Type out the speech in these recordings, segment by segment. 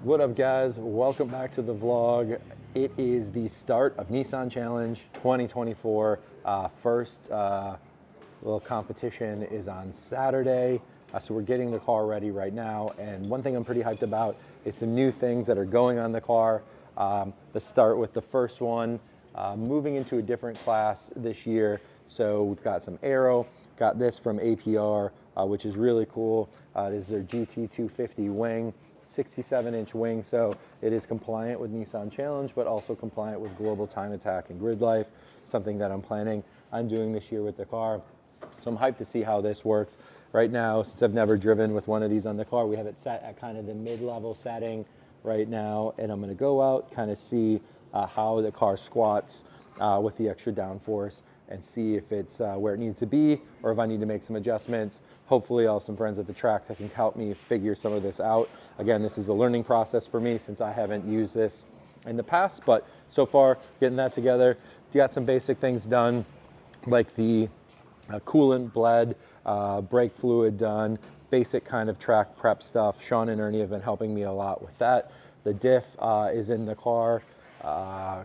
What up, guys? Welcome back to the vlog. It is the start of Nissan Challenge 2024. First little competition is on Saturday. So we're getting the car ready right now. And one thing I'm pretty hyped about is some new things that are going on the car. Let's start with the first one, moving into a different class this year. So we've got some aero, got this from APR, which is really cool. It is their GT250 wing. 67-inch wing, so it is compliant with Nissan Challenge, but also compliant with global time attack and grid life, something that I'm planning on doing this year with the car. So I'm hyped to see how this works. Right now, since I've never driven with one of these on the car, we have it set at kind of the mid-level setting right now, and I'm gonna go out, kind of see how the car squats with the extra downforce, and see if it's where it needs to be, or if I need to make some adjustments. Hopefully I'll have some friends at the track that can help me figure some of this out. Again, this is a learning process for me since I haven't used this in the past, but so far, getting that together. Got some basic things done, like the coolant bled, brake fluid done, basic kind of track prep stuff. Sean and Ernie have been helping me a lot with that. The diff is in the car.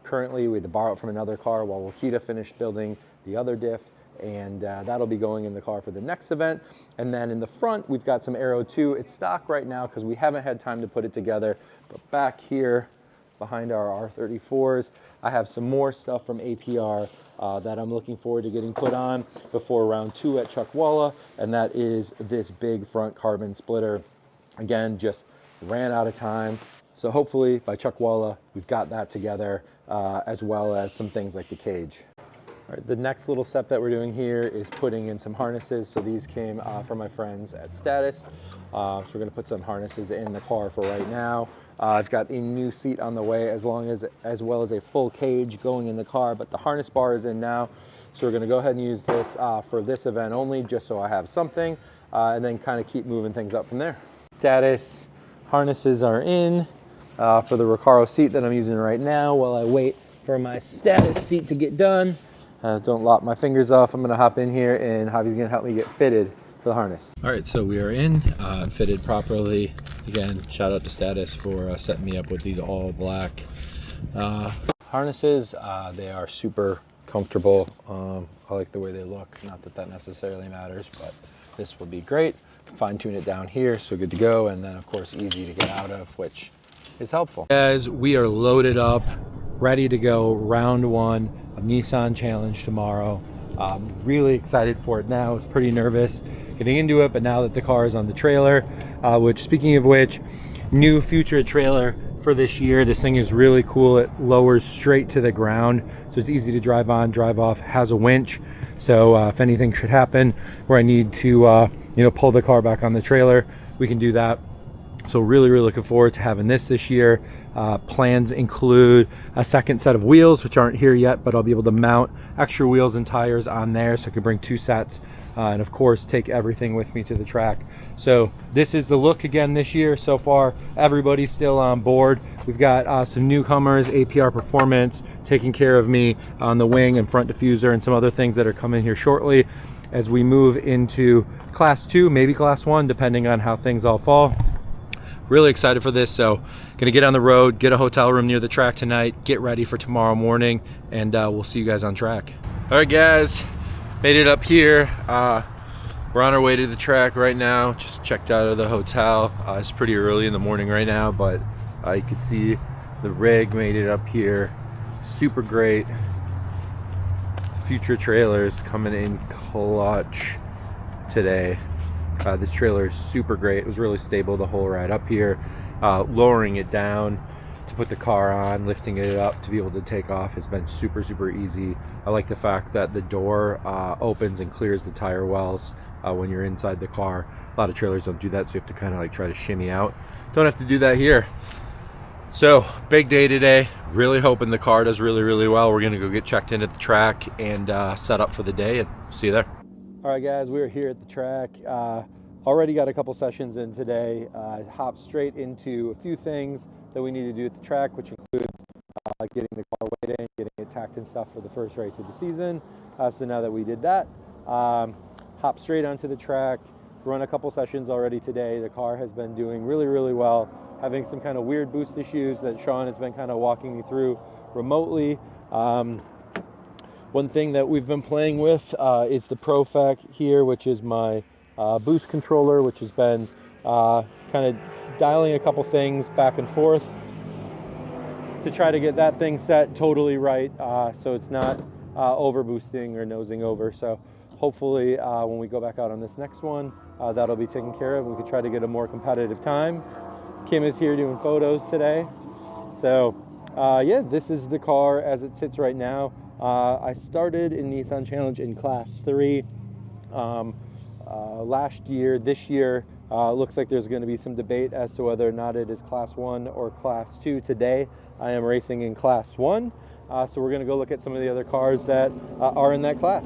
Currently, we had to borrow it from another car while Wakita finished building the other diff, and that'll be going in the car for the next event. And then in the front, we've got some aero too. It's stock right now because we haven't had time to put it together, but back here behind our R34s, I have some more stuff from APR that I'm looking forward to getting put on before round 2 at Chuckwalla, and that is this big front carbon splitter. Again, just ran out of time. So hopefully by Chuckwalla, we've got that together, as well as some things like the cage. All right, the next little step that we're doing here is putting in some harnesses. So these came from my friends at Status. So we're gonna put some harnesses in the car for right now. I've got a new seat on the way, as well as a full cage going in the car, but the harness bar is in now. So we're gonna go ahead and use this for this event only, just so I have something, and then kind of keep moving things up from there. Status harnesses are in for the Recaro seat that I'm using right now while I wait for my Status seat to get done. Don't lop my fingers off. I'm gonna hop in here and Javi's gonna help me get fitted for the harness. All right, so we are in, fitted properly. Again, shout out to Status for setting me up with these all black harnesses. They are super comfortable. I like the way they look. Not that that necessarily matters, but this will be great. Fine tune it down here, so good to go. And then of course, easy to get out of, which is helpful. Guys, we are loaded up, ready to go. Round 1 of Nissan Challenge tomorrow. I'm really excited for it now. I was pretty nervous getting into it, but now that the car is on the trailer, which, speaking of which, new future trailer for this year. This thing is really cool. It lowers straight to the ground, so it's easy to drive on, drive off, has a winch. So if anything should happen where I need to pull the car back on the trailer, we can do that. So really looking forward to having this year. Plans include a second set of wheels, which aren't here yet, but I'll be able to mount extra wheels and tires on there, so I can bring 2 sets, and of course take everything with me to the track. So this is the look again this year. So far, everybody's still on board. We've got some newcomers, APR Performance, taking care of me on the wing and front diffuser, and some other things that are coming here shortly as we move into class 2, maybe class 1, depending on how things all fall. Really excited for this, so gonna get on the road, get a hotel room near the track tonight, get ready for tomorrow morning, and we'll see you guys on track. All right, guys, made it up here. We're on our way to the track right now. Just checked out of the hotel. It's pretty early in the morning right now, but you can see the rig made it up here. Super great. Future trailers coming in clutch today. This trailer is super great. It was really stable the whole ride up here. Lowering it down to put the car on, lifting it up to be able to take off has been super easy. I like the fact that the door opens and clears the tire wells when you're inside the car. A lot of trailers don't do that, so you have to kind of like try to shimmy out. Don't have to do that here. So big day today. Really hoping the car does really well. We're gonna go get checked in at the track and set up for the day, and see you there. All right, guys, we're here at the track. Already got a couple sessions in today. Hopped straight into a few things that we need to do at the track, which includes getting the car weighed in, getting it tacked and stuff for the first race of the season. So now that we did that, hop straight onto the track. Run a couple sessions already today. The car has been doing really well. having some kind of weird boost issues that Sean has been kind of walking me through remotely. One thing that we've been playing with is the ProFac here, which is my boost controller, which has been kind of dialing a couple things back and forth to try to get that thing set totally right, so it's not over boosting or nosing over. So hopefully when we go back out on this next one, that'll be taken care of. We could try to get a more competitive time. Kim is here doing photos today. So yeah, this is the car as it sits right now. I started in Nissan Challenge in Class 3 last year. This year looks like there's going to be some debate as to whether or not it is Class 1 or Class 2. Today I am racing in Class 1, so we're going to go look at some of the other cars that are in that class.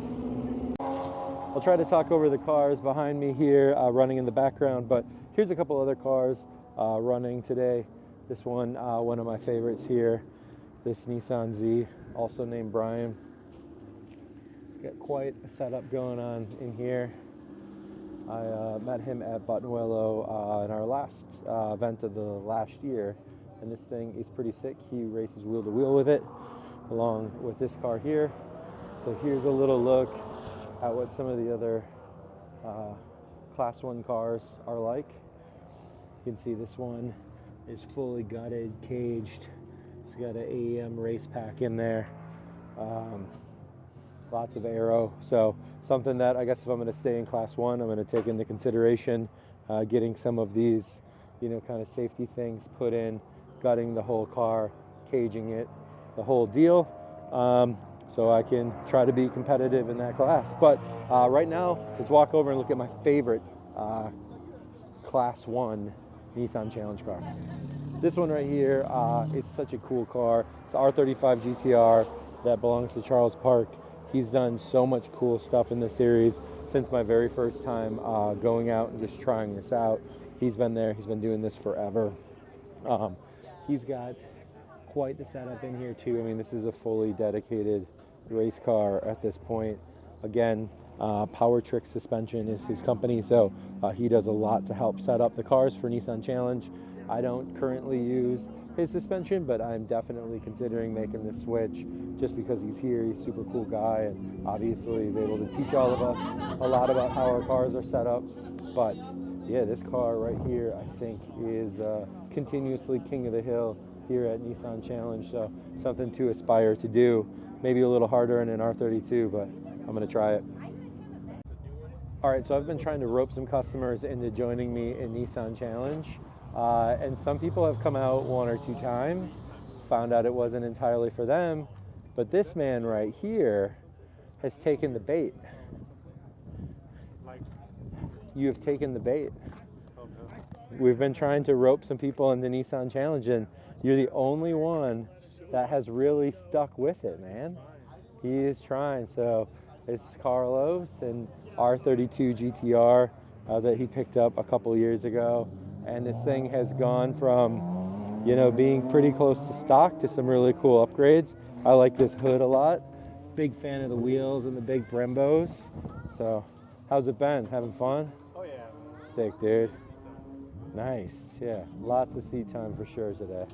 I'll try to talk over the cars behind me here running in the background, but here's a couple other cars running today. This one of my favorites here, this Nissan Z, also named Brian. He's got quite a setup going on in here. I met him at Buttonwillow in our last event of the last year, and this thing is pretty sick. He races wheel to wheel with it, along with this car here. So here's a little look at what some of the other Class 1 cars are like. You can see this one is fully gutted, caged. It's got an AEM race pack in there. Lots of aero. So something that I guess if I'm going to stay in Class 1, I'm going to take into consideration getting some of these, you know, kind of safety things put in, gutting the whole car, caging it, the whole deal, so I can try to be competitive in that class. But right now, let's walk over and look at my favorite Class 1 Nissan Challenge car. This one right here is such a cool car. It's R32 GTR that belongs to Charles Park. He's done so much cool stuff in this series since my very first time going out and just trying this out. He's been there, he's been doing this forever. He's got quite the setup in here too. I mean, this is a fully dedicated race car at this point. Again, Power Trick Suspension is his company, so he does a lot to help set up the cars for Nissan Challenge. I don't currently use his suspension, but I'm definitely considering making this switch just because he's here. He's a super cool guy, and obviously he's able to teach all of us a lot about how our cars are set up. But yeah, this car right here I think is continuously king of the hill here at Nissan Challenge, so something to aspire to do. Maybe a little harder in an R32, but I'm going to try it. All right, so I've been trying to rope some customers into joining me in Nissan Challenge. And some people have come out 1 or 2 times, found out it wasn't entirely for them, but this man right here has taken the bait. You have taken the bait. We've been trying to rope some people into Nissan Challenge, and you're the only one that has really stuck with it, man. He is trying. So it's Carlos and R32 GTR that he picked up a couple years ago. And this thing has gone from, you know, being pretty close to stock to some really cool upgrades. I like this hood a lot. Big fan of the wheels and the big Brembos. So, how's it been? Having fun? Oh yeah. Sick, dude. Nice. Yeah, lots of seat time for sure today.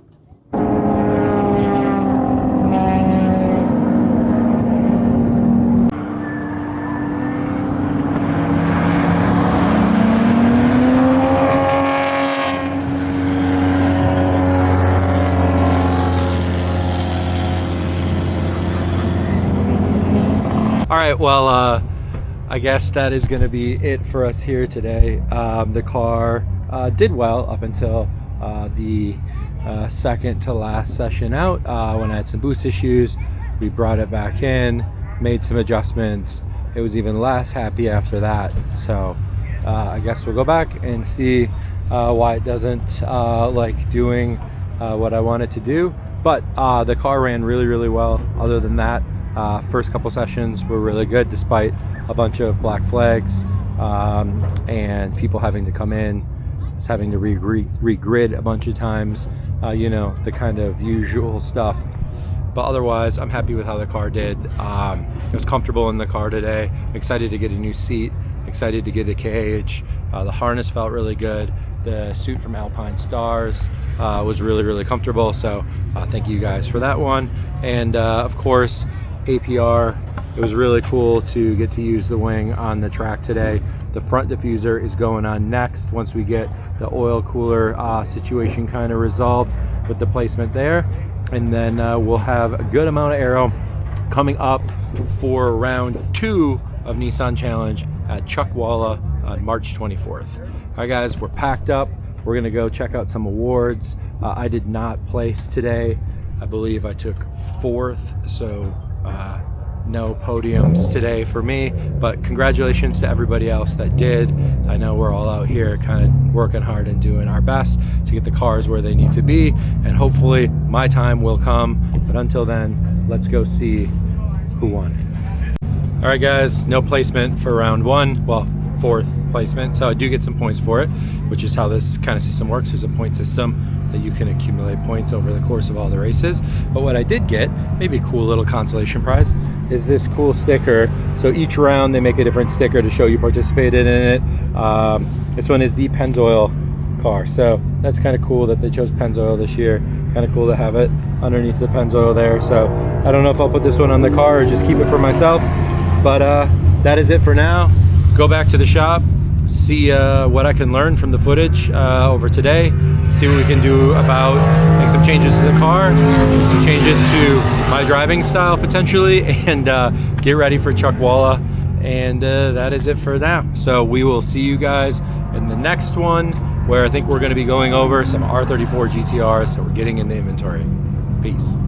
All right, well, I guess that is going to be it for us here today. The car did well up until the second to last session out when I had some boost issues. We brought it back in, made some adjustments. It was even less happy after that. So I guess we'll go back and see why it doesn't like doing what I wanted to do. But the car ran really, really well. Other than that, first couple sessions were really good despite a bunch of black flags and people having to come in, just having to re-grid a bunch of times, you know, the kind of usual stuff. But otherwise, I'm happy with how the car did. It was comfortable in the car today. I'm excited to get a new seat, excited to get a cage. The harness felt really good. The suit from Alpine Stars was really comfortable, so thank you guys for that one. And of course, APR, it was really cool to get to use the wing on the track today. The front diffuser is going on next once we get the oil cooler situation kind of resolved with the placement there. And then we'll have a good amount of aero coming up for round 2 of Nissan Challenge at Chuckwalla on March 24th. All right guys, we're packed up. We're gonna go check out some awards. I did not place today. I believe I took 4th, so no podiums today for me, but congratulations to everybody else that did. I know we're all out here kind of working hard and doing our best to get the cars where they need to be, and hopefully my time will come. But until then, let's go see who won. All right guys, no placement for round 1. Well, 4th placement, so I do get some points for it, which is how this kind of system works. There's a point system that you can accumulate points over the course of all the races. But what I did get, maybe a cool little consolation prize, is this cool sticker. So each round they make a different sticker to show you participated in it. This one is the Pennzoil car, so that's kind of cool that they chose Pennzoil this year. Kind of cool to have it underneath the Pennzoil there. So I don't know if I'll put this one on the car or just keep it for myself, but that is it for now. Go back to the shop, see what I can learn from the footage over today, see what we can do about make some changes to the car, make some changes to my driving style potentially, and get ready for Chuckwalla. And that is it for now. So we will see you guys in the next one, where I think we're going to be going over some R32 GTRs that we're getting in the inventory. Peace.